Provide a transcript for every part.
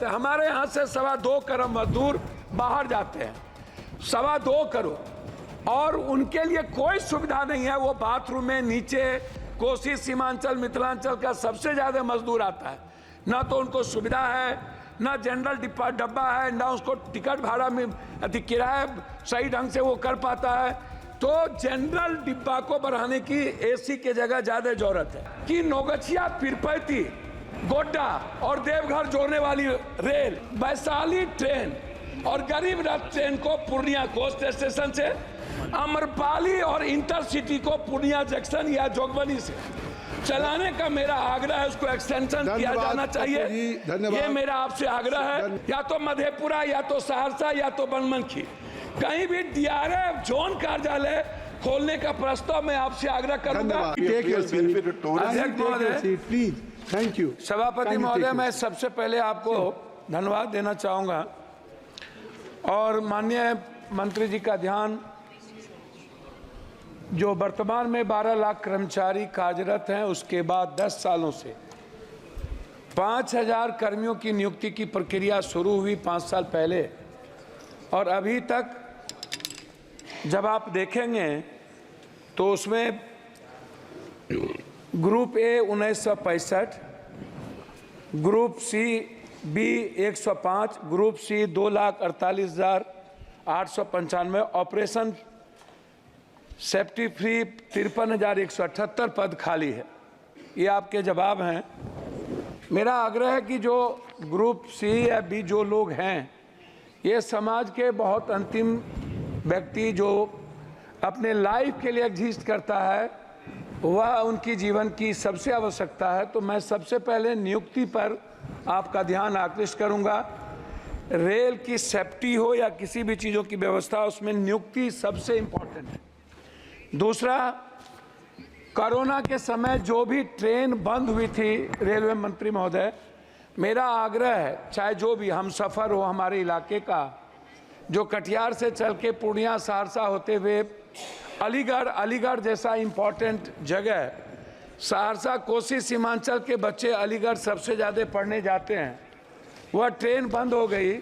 है। हमारे यहाँ से 2.25 करोड़ मजदूर बाहर जाते हैं, 2.25 करोड़, और उनके लिए कोई सुविधा नहीं है। वो बाथरूम में नीचे कोसी सीमांचल मिथिलांचल का सबसे ज्यादा मजदूर आता है, ना तो उनको सुविधा है, ना जनरल डब्बा है, ना उसको टिकट भाड़ा में किराया सही ढंग से वो कर पाता है। तो जनरल डिब्बा को बढ़ाने की एसी की जगह ज्यादा जरूरत है कि नौगछिया पीरपैती गोड्डा और देवघर जोड़ने वाली रेल, वैशाली ट्रेन और गरीब रथ ट्रेन को पूर्णिया कोस्ट स्टेशन से, अमरपाली और इंटरसिटी को पूर्णिया जंक्शन या जोगबनी से चलाने का मेरा आग्रह है। उसको एक्सटेंशन किया जाना चाहिए। ये मेरा आपसे आग्रह है। या तो मधेपुरा, या तो सहरसा, या तो बनमनखी, कहीं भी डीआरएफ जोन कार्यालय खोलने का प्रस्ताव मैं आपसे आग्रह करूंगा। थैंक यू सभापति महोदय, मैं सबसे पहले आपको धन्यवाद देना चाहूंगा और माननीय मंत्री जी का ध्यान, जो वर्तमान में 12 लाख कर्मचारी कार्यरत हैं, उसके बाद 10 सालों से 5000 कर्मियों की नियुक्ति की प्रक्रिया शुरू हुई 5 साल पहले, और अभी तक जब आप देखेंगे तो उसमें group A 1965, group C B 105, group C 2,48,895, operation safety free 53,178 पद खाली है। ये आपके जवाब हैं। मेरा आग्रह है कि जो ग्रुप सी या बी जो लोग हैं, ये समाज के बहुत अंतिम व्यक्ति जो अपने लाइफ के लिए एग्जिस्ट करता है, वह उनकी जीवन की सबसे आवश्यकता है। तो मैं सबसे पहले नियुक्ति पर आपका ध्यान आकृष्ट करूंगा। रेल की सेफ्टी हो या किसी भी चीज़ों की व्यवस्था, उसमें नियुक्ति सबसे इम्पोर्टेंट है। दूसरा, कोरोना के समय जो भी ट्रेन बंद हुई थी, रेलवे मंत्री महोदय, मेरा आग्रह है, चाहे जो भी हम सफ़र हो हमारे इलाके का, जो कटिहार से चल के पूर्णिया सहरसा होते हुए अलीगढ़ जैसा इम्पोर्टेंट जगह, सहरसा कोसी सीमांचल के बच्चे अलीगढ़ सबसे ज़्यादा पढ़ने जाते हैं, वह ट्रेन बंद हो गई।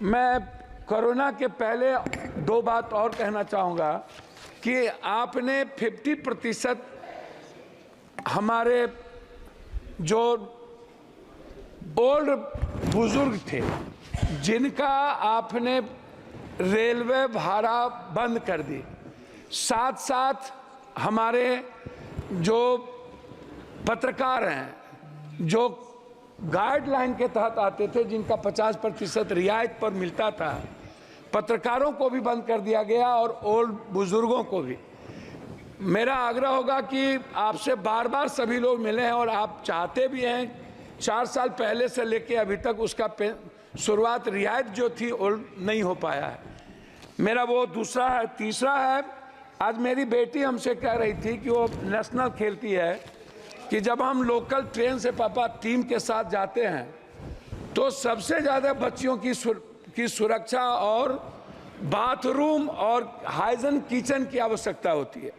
मैं कोरोना के पहले 2 बात और कहना चाहूँगा कि आपने 50% हमारे जो ओल्ड बुजुर्ग थे, जिनका आपने रेलवे भाड़ा बंद कर दी, साथ साथ हमारे जो पत्रकार हैं, जो गाइडलाइन के तहत आते थे, जिनका 50% रियायत पर मिलता था, पत्रकारों को भी बंद कर दिया गया और ओल्ड बुजुर्गों को भी। मेरा आग्रह होगा कि आपसे बार बार सभी लोग मिले हैं और आप चाहते भी हैं, 4 साल पहले से लेके अभी तक उसका शुरुआत रियायत जो थी ओल्ड नहीं हो पाया है। मेरा वो दूसरा है। तीसरा है, आज मेरी बेटी हमसे कह रही थी कि वो नेशनल खेलती है, कि जब हम लोकल ट्रेन से पापा टीम के साथ जाते हैं तो सबसे ज़्यादा बच्चियों की सुरक्षा और बाथरूम और हाइजीन किचन की आवश्यकता होती है।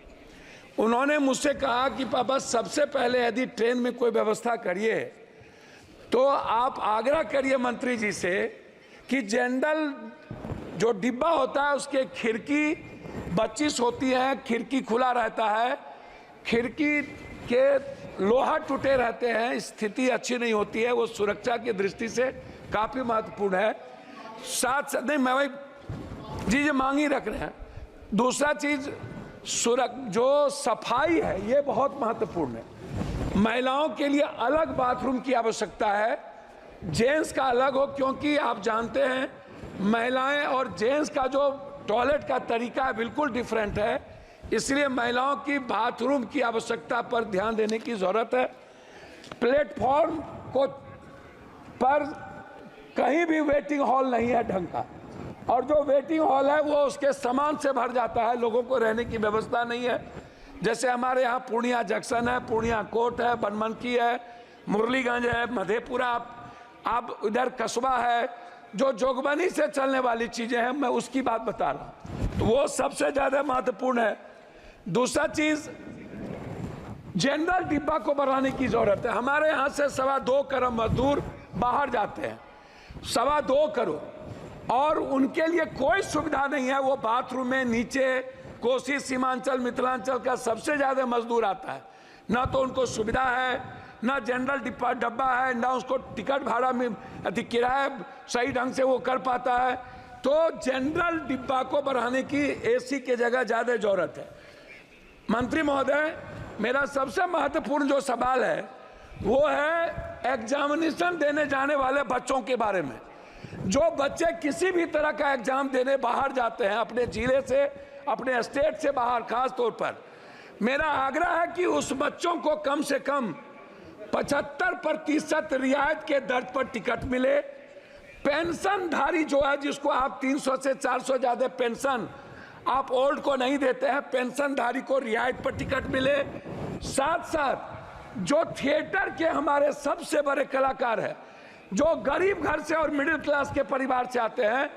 उन्होंने मुझसे कहा कि पापा सबसे पहले यदि ट्रेन में कोई व्यवस्था करिए तो आप आग्रह करिए मंत्री जी से कि जनरल जो डिब्बा होता है उसके खिड़की 25 होती है, खिड़की खुला रहता है, खिड़की के लोहा टूटे रहते हैं, स्थिति अच्छी नहीं होती है, वो सुरक्षा की दृष्टि से काफ़ी महत्वपूर्ण है। साथ नहीं, मैं वही जी मांगी रख रहे हैं। दूसरा चीज जो सफाई है, ये बहुत महत्वपूर्ण है। महिलाओं के लिए अलग बाथरूम की आवश्यकता है, जेंट्स का अलग हो, क्योंकि आप जानते हैं महिलाएं और जेंट्स का जो टॉयलेट का तरीका है बिल्कुल डिफरेंट है, इसलिए महिलाओं की बाथरूम की आवश्यकता पर ध्यान देने की जरूरत है। प्लेटफॉर्म पर कहीं भी वेटिंग हॉल नहीं है ढंग का, और जो वेटिंग हॉल है वो उसके सामान से भर जाता है, लोगों को रहने की व्यवस्था नहीं है। जैसे हमारे यहाँ पूर्णिया जंक्शन है, पूर्णिया कोर्ट है, बनमनखी है, मुरलीगंज है, मधेपुरा, अब इधर कस्बा है, जो जोगबनी से चलने वाली चीजें हैं, मैं उसकी बात बता रहा हूँ, तो वो सबसे ज्यादा महत्वपूर्ण है। दूसरा चीज, जनरल डिब्बा को बढ़ाने की जरूरत है। हमारे यहाँ से 2.25 करोड़ मजदूर बाहर जाते हैं, 2.25 करोड़, और उनके लिए कोई सुविधा नहीं है। वो बाथरूम में नीचे कोसी सीमांचल मिथिलांचल का सबसे ज्यादा मजदूर आता है, ना तो उनको सुविधा है, ना जनरल डब्बा है, ना उसको टिकट भाड़ा में किराया सही ढंग से वो कर पाता है। तो जनरल डिब्बा को बढ़ाने की एसी के जगह ज्यादा जरूरत है। मंत्री महोदय, मेरा सबसे महत्वपूर्ण जो सवाल है वो है एग्जामिनेशन देने जाने वाले बच्चों के बारे में। जो बच्चे किसी भी तरह का एग्जाम देने बाहर जाते हैं, अपने जिले से, अपने स्टेट से बाहर, खास तौर पर मेरा आग्रह है कि उस बच्चों को कम से कम 75% रियायत के दर पर टिकट मिले। पेंशनधारी जो है, जिसको आप 300 से 400 ज्यादा पेंशन आप ओल्ड को नहीं देते हैं, पेंशनधारी को रियायत पर टिकट मिले। साथ साथ जो थिएटर के हमारे सबसे बड़े कलाकार हैं, जो गरीब घर से और मिडिल क्लास के परिवार से आते हैं,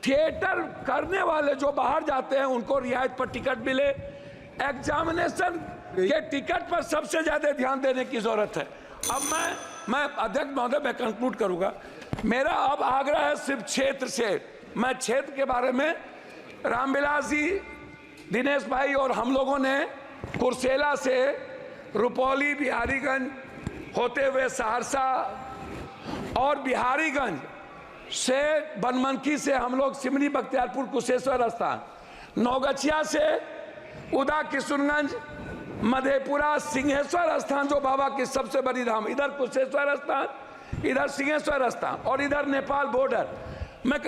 थिएटर करने वाले जो बाहर जाते हैं, उनको रियायत पर टिकट मिले। एग्जामिनेशन के टिकट पर सबसे ज्यादा ध्यान देने की जरूरत है। अब मैं अध्यक्ष महोदय, मैं कंक्लूड करूंगा। मेरा अब आग्रह है सिर्फ क्षेत्र से, मैं क्षेत्र के बारे में, रामविलास जी, दिनेश भाई और हम लोगों ने कुर्सेला से रुपौली, बिहारीगंज होते हुए सहरसा और बिहारीगंज से बनमनखी से हम लोग सिमरी, बख्तियारपुर, कुशेश्वर स्थान, नौगछिया से उदा, किशुनगंज, मधेपुरा, सिंहेश्वर स्थान जो बाबा की सबसे बड़ी धाम, इधर कुशेश्वर स्थान, इधर सिंहेश्वर स्थान और इधर नेपाल बॉर्डर। मैं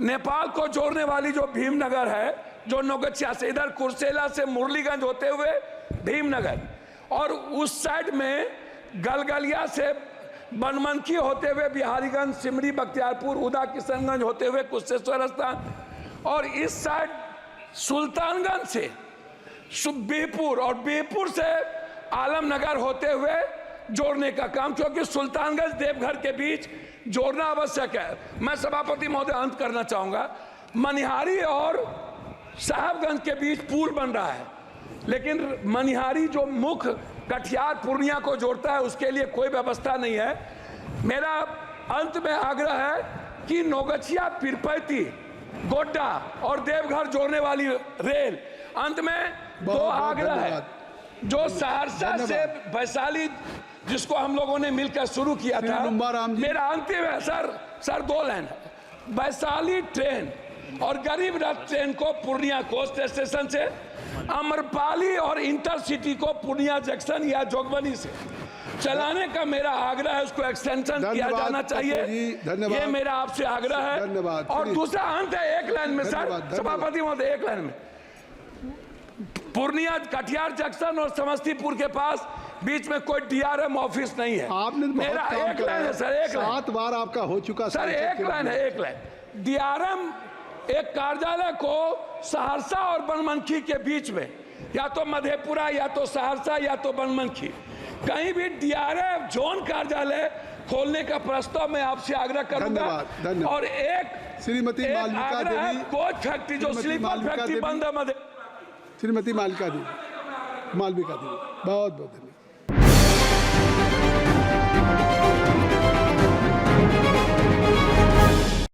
नेपाल को जोड़ने वाली जो भीमनगर है, जो नौगछिया से, इधर कुर्सेला से मुरलीगंज होते हुए भीमनगर, और उस साइड में गलगलिया से बनमनखी होते हुए बिहारीगंज, सिमरी, बख्तियारपुर, उदा, किशनगंज होते हुए कुशेश्वर स्थान, और इस साइड सुल्तानगंज से बिहपुर और बिहपुर से आलमनगर होते हुए जोड़ने का काम, क्योंकि सुल्तानगंज देवघर के बीच जोड़ना आवश्यक है। मैं सभापति महोदय अंत करना चाहूंगा। मनिहारी और साहबगंज के बीच पुल बन रहा है, लेकिन मनिहारी जो मुख्य कटिहार पूर्णिया को जोड़ता है, उसके लिए कोई व्यवस्था नहीं है। मेरा अंत में आग्रह है कि नौगछिया, पीरपैती, गोड्डा और देवघर जोड़ने वाली रेल, अंत में दो आग्रह है। जो सहरसा से वैशाली, जिसको हम लोगों ने मिलकर शुरू किया था, मेरा अंतिम है सर 2 लाइन है। वैशाली ट्रेन और गरीब रथ ट्रेन को पूर्णिया कोस्ट स्टेशन से, अमरपाली और इंटरसिटी को पूर्णिया जंक्शन या जोगबनी से चलाने का मेरा आग्रह है। उसको एक्सटेंशन किया जाना चाहिए, ये मेरा आपसे आग्रह है। और दूसरा अंत है एक लाइन में सर, सभापति महोदय, एक लाइन में, पूर्णिया कटिहार जंक्शन और समस्तीपुर के पास बीच में कोई डीआरएम ऑफिस नहीं है। आपने मेरा एक लाइन है सर, एक लाइन, 7 बार आपका हो चुका सर, एक लाइन है, एक लाइन। डीआरएम एक कार्यालय को सहरसा और बनमनखी के बीच में, या तो मधेपुरा, या तो सहरसा, या तो बनमनखी, कहीं भी डीआरएम जोन कार्यालय खोलने का प्रस्ताव मैं आपसे आग्रह करूंगा। धन्यवाद। और एक श्रीमती मालविका देवी, कोच फैक्ट्री जो स्लीपर फैक्ट्री बंद है, श्रीमती मालविका देवी, बहुत बहुत धन्यवाद।